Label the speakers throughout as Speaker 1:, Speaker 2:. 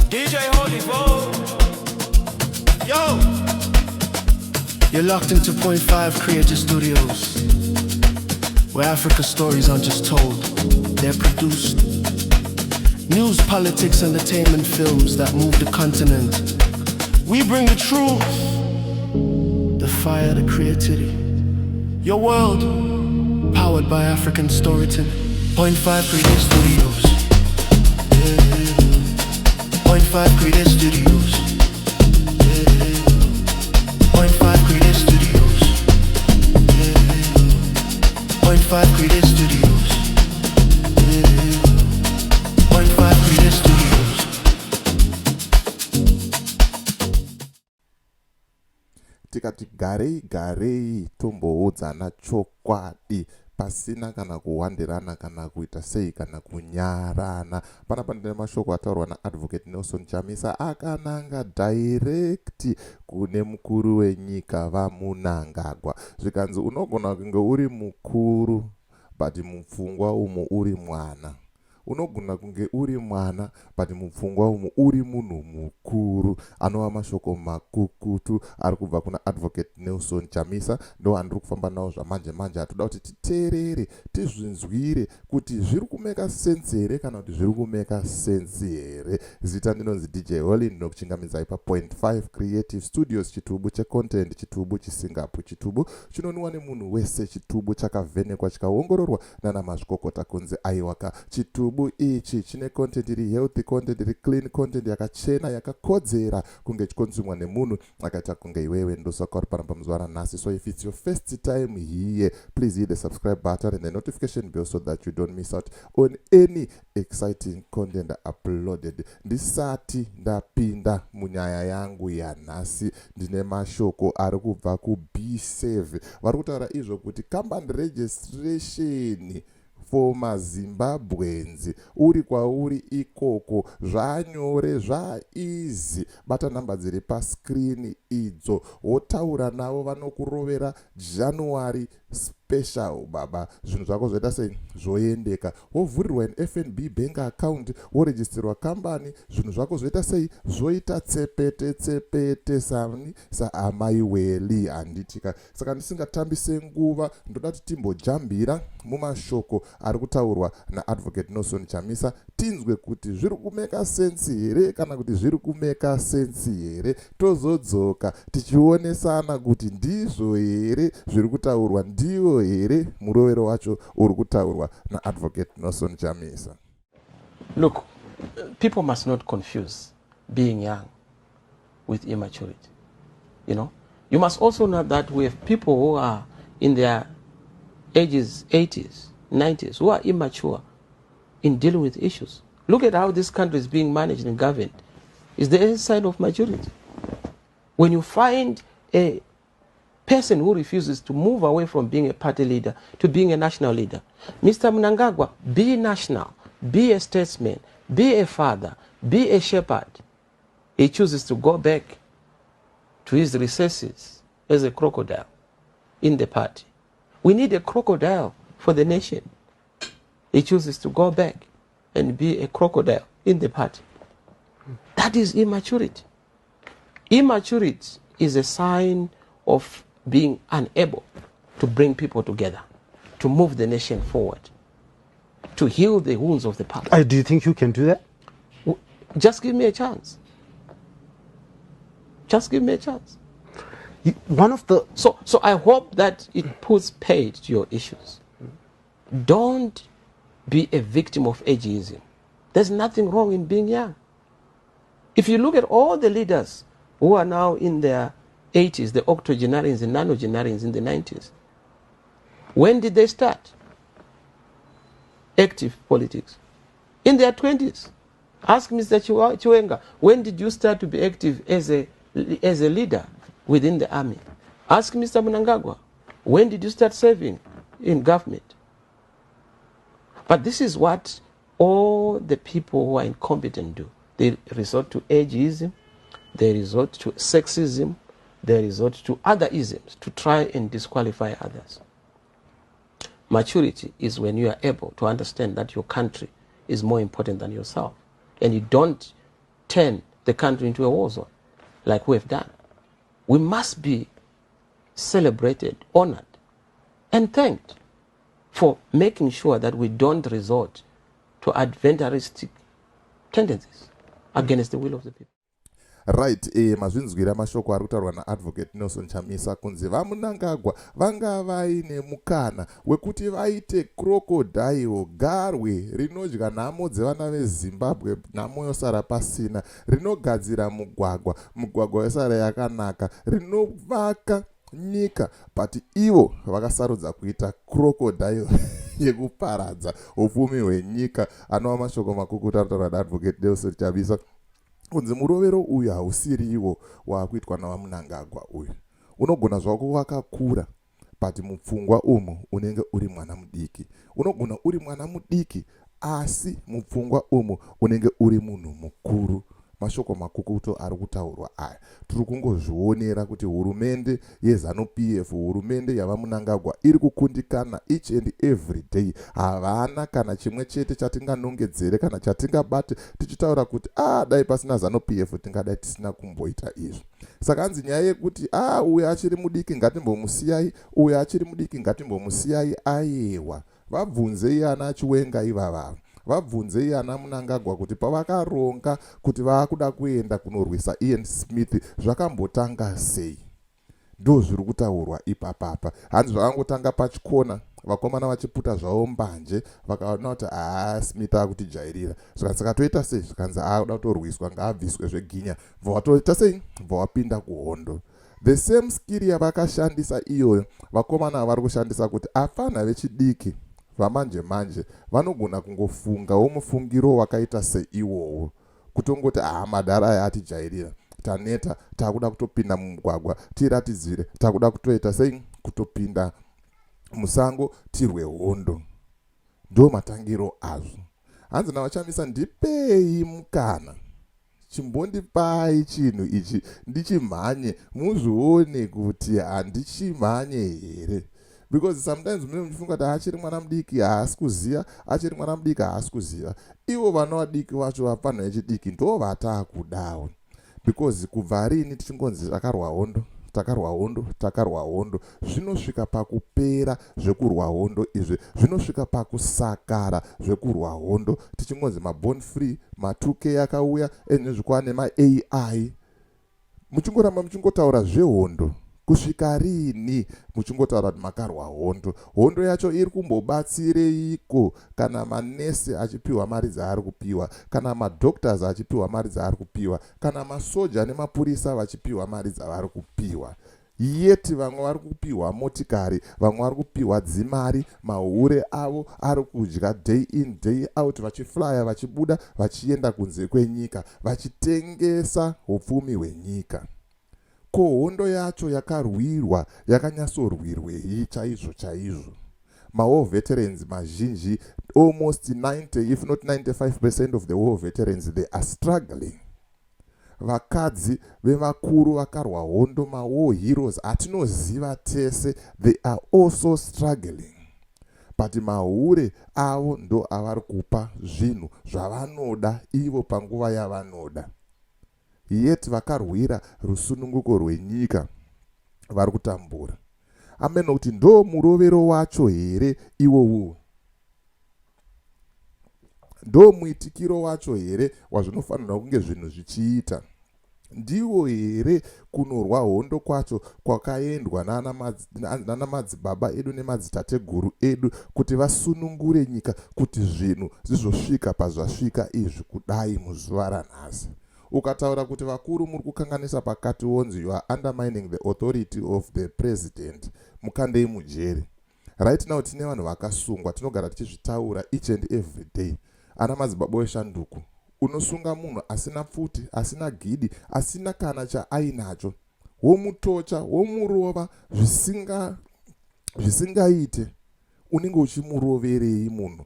Speaker 1: DJ Holy Foe. Yo!
Speaker 2: You're locked into Point 5 Creative Studios, where Africa's stories aren't just told, they're produced. News, politics, entertainment, films that move the continent. We bring the truth, the fire, the creativity. Your world, powered by African storytelling. Point 5 Creative Studios. Point 5 Creative Studios. Point 5 Creative Studios. Point 5 Creative Studios. Point 5 Creative Studios.
Speaker 3: Tikati garei tomboudza na chokwadi pasina kana kuwandirana kana kuita sei kana kunyarana. Panapa ndine mashoko ataurwa naadvocate Nelson Chamisa akananga direct kune mukuru wenyika vaMnangagwa. Zvikanzi unogona kunge uri mukuru but mupfungwa umo uri mwana. Unogona kunge uri mwana but mupfungwa umo uri munhu mukuru. Anova mashoko makukutu ari kubva kuna advocate Nelson Chamisa. Ndo andiri kufamba nawo zvamanje manje. Atoda kuti titeerere tizvinzwire kuti zviri kumeka sense here kana kuti zviri kumeka sense here. Zita ndinonzi DJ Holly, ndinokuchingamidzai pa Point 5 Creative Studios, chitubu checontent, chitubu chisingapu, chitubu chinoniwa nemunhu wese, chitubu chakavhenekwa chikaongororwa nana mazvikokota kunzi aiwaka. Chitubu ichi chine content iri healthy, content iri clean, content yakachena yakakodzera kunge chikonzumwa nemunhu akaita kunge iwewe. Ndosaka uri panapa muzuva ranhasi. So if it's your first time here, please hit the subscribe button and the notification bell so that you don't miss out on any exciting content uploaded. Ndisati ndapinda munyaya yangu yanhasi, ndine mashoko ari kubva kuB7 vari kutaura izvo kuti company registration for maZimbabweans uri kwauri ikoko zvanyore zvaeasy. Bata nhamba dziri pascreen idzo wotaura navo vanokurovera January special baba. Zvinhu zvako zvoita sei zvoendeka. Wovhurirwa an FNB bank account, woregisterwa company, zvinhu zvako zvoita sei zvoita tsepete sani saamai weli handitika. Saka ndisingatambise nguva, ndoda kuti timbojambira mumashoko ari kutaurwa naadvocate Nelson Chamisa, tinzwe kuti zviri kumeka sense here kana kuti zviri kumeka sense here. Tozodzoka tichionesana kuti ndizvo here zviri kutaurwa, ndiwo here murovero wacho uri kutaurwa naadvocate Nelson Chamisa.
Speaker 4: Look, people must not confuse being young with immaturity. You know, you must also know that we have people who are in their ages, 80s, 90s, who are immature in dealing with issues. Look at how this country is being managed and governed. Is there any sign of maturity? When you find a person who refuses to move away from being a party leader to being a national leader, Mr. Mnangagwa, be national, be a statesman, be a father, be a shepherd. He chooses to go back to his recesses as a crocodile in the party. We need a crocodile for the nation. He chooses to go back and be a crocodile in the party. That is immaturity. Immaturity is a sign of being unable to bring people together, to move the nation forward, to heal the wounds of the past.
Speaker 5: Do you think you can do that?
Speaker 4: Just give me a chance. Just give me a chance. So I hope that it puts paid to your issues. Don't be a victim of ageism. There's nothing wrong in being young. If you look at all the leaders who are now in their 80s, the octogenarians, the nonagenarians in the 90s, when did they start active politics? In their 20s. Ask Mr. Chiwenga, when did you start to be active as a leader within the army? Ask Mr. Mnangagwa, when did you start serving in government? But this is what all the people who are incompetent do. They resort to ageism, they resort to sexism, they resort to other isms to try and disqualify others. Maturity is when you are able to understand that your country is more important than yourself, and you don't turn the country into a war zone like we have done. We must be celebrated, honored, and thanked for making sure that we don't resort to adventuristic tendencies against the will of the people.
Speaker 3: Right, mazvinzwira mashoko ari kutaurwa naadvocate Nelson Chamisa kunzi vaMnangagwa vanga vaine mukana wekuti vaite crocodile, garwe rinodya nhamo dzevana veZimbabwe, nhamo yosara pasina, rinogadzira mugwagwa yosara yakanaka, rinovaka nyika, but ivo vakasarudza kuita crocodile yekuparadza upfumi hwenyika. Anova mashoko makukuta kutaurwa naadvocate Nelson Chamisa kunzi murovero uyu hausiriwo waakuitwa navaMnangagwa uyu. Unogona zvako wakakura, but mupfungwa umu unenge uri mwana mudiki. Unogona uri mwana mudiki, asi mupfungwa umu unenge uri munhu mukuru. Mashoko makukuto ari kutaurwa aya. Tiri kungozvionera kuti hurumende yeZanu-PF, hurumende yavaMnangagwa iri kukundikana each and every day. Havana kana chimwe chete chatinganongedzere kana chatingabate tichitaura kuti dai pasina Zanu-PF tingadai tisina kumboita izvi. Saka hanzi nyaya yekuti uyu achiri mudiki ngatimbomusiyai, uyu achiri mudiki ngatimbomusiyai, ayewa. Vabvunzei ana Chiwenga ivava. Vabvunzei ana Mnangagwa kuti pavakaronga kuti vakuda kuenda kunorwisa Ian Smith zvakambotanga sei. Ndo zviri kutaurwa ipapapa. Hanzi zvakangotanga pachikona, vakomana vachiputa zvavo mbanje, vakaona kuti Smith akutijairira. Saka toita sei? Zvikanzi akuda kutorwiswa, ngaabviswe zveginya. Vatoita sei? Vapinda kuhondo. The same skill yavakashandisa iyoyo, vakomana vari kushandisa kuti afana vechidiki vamanje vanogona kungofunga mufungiro wakaita seiwowo, kutongoti madhara aya atijairira, taneta, takuda kutopinda mumugwagwa tiratidzire, takuda kutoita sei, kutopinda musango tirwe hondo. Ndo matangiro azvo. Hanzi navachamisa ndipei mukana, chimbondipai chinhu ichi ndichimhanye muzvione kuti handichimhanye here. Because sometimes mune muchifunga kuti achiri mwana mudiki haasi kuziva, achiri mwana mudiki haasi kuziva. Ivo vana vadiki vacho vapanhu vechidiki ndo vatakudawo. Because kubva rini tichingonzi takarwa hondo, zvinosvika pakupera zvekurwa hondo izvi, zvinosvika pakusakara zvekurwa hondo, tichingonzi maborn free, ma2K yakauya, nezvikwane ma-AI. Muchingoramba muchingotaura zvehondo. Kusvika rini muchingotaura kuti makarwa hondo. Hondo yacho iri kumbobatsireiko kana manesi achipiwa mari dzaari kupiwa, kana madoctors achipiwa mari dzaari kupiwa, kana masoja nemapurisa vachipiwa mari dzavari kupiwa. Yeti vamwe vari kupiwa motikari, vamwe vari kupiwa dzimari, mahure avo ari kudya day in day out, vachiflya vachibuda vachienda kunze kwenyika, vachitengesa upfumi hwenyika. Ko hondo yacho yakarwirwa, yakanyatsorwirwei chaizvo. War veterans mazhinji, almost 90 if not 95% of the war veterans, they are struggling. Vakadzi vevakuru vakarwa hondo, war heroes atinoziva tese, they are also struggling. But mahure avo ndo avari kupa zvinhu zvavanoda ivo panguva yavanoda. Yet vakarwira rusununguko rwenyika vari kutambura. Ameno kuti ndo murovero wacho here iwowo, ndo muitikiro wacho here wazvinofanirwa kunge zvinhu zvichiita. Ndiwo here kunorwa hondo kwacho kwakaendwa nana madzibaba edu nemadzitateguru edu kuti vasunungure nyika, kuti zvinhu zvizosvika pazvasvika izvi kudai muzuva ranhasi. Ukataura kuti vakuru muri kukanganisa pakati wonzi you are undermining the authority of the president, mukandei mujeri. Right now tine vanhu vakasungwa, tinogara tichizvitaura each and every day. Ana madzibaba eshanduku, unosunga munhu asina pfuti, asina gidi, asina kana chaainacho, womutocha, womurova zvisingaite, unenge uchimuroverei munhu.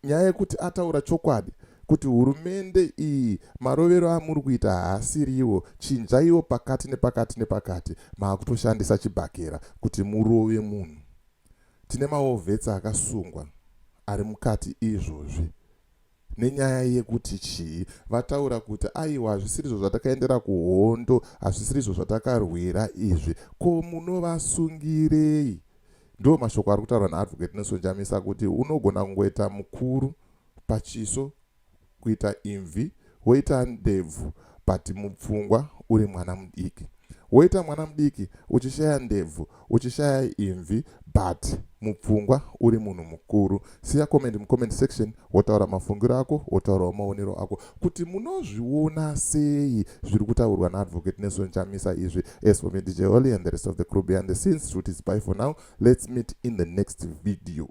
Speaker 3: Nyaya yekuti ataura chokwadi kuti hurumende iyi marovero amuri kuita haasiriwo, chinjaiwo pakati nepakati, maakutoshandisa chibhakera kuti murove munhu. Tine maovhetsa akasungwa ari mukati izvozvi. nenyaya yekuti chii. Vataura kuti aiwa hazvisirizvo zvatakaendera kuhondo, hazvisirizvo zvatakarwira izvi, ko munovasungirei? Ndo mashoko ari kutaurwa naadvocate Nelson Chamisa kuti unogona kungoita mukuru pachiso, kuita imvi, woita ndebvu, but mupfungwa uri mwana mudiki. Woita mwana mudiki uchishaya ndebvu, uchishaya imvi, but mupfungwa uri munhu mukuru. Siya comment mucomment section, wotaura mafungiro ako, wotaura maonero ako, kuti munozviona sei zviri kutaurwa naadvocate Nelson Chamisa izvi. As for me, DJ Oli and the rest of the crew behind the scenes, truth is bye for now. Let's meet in the next video.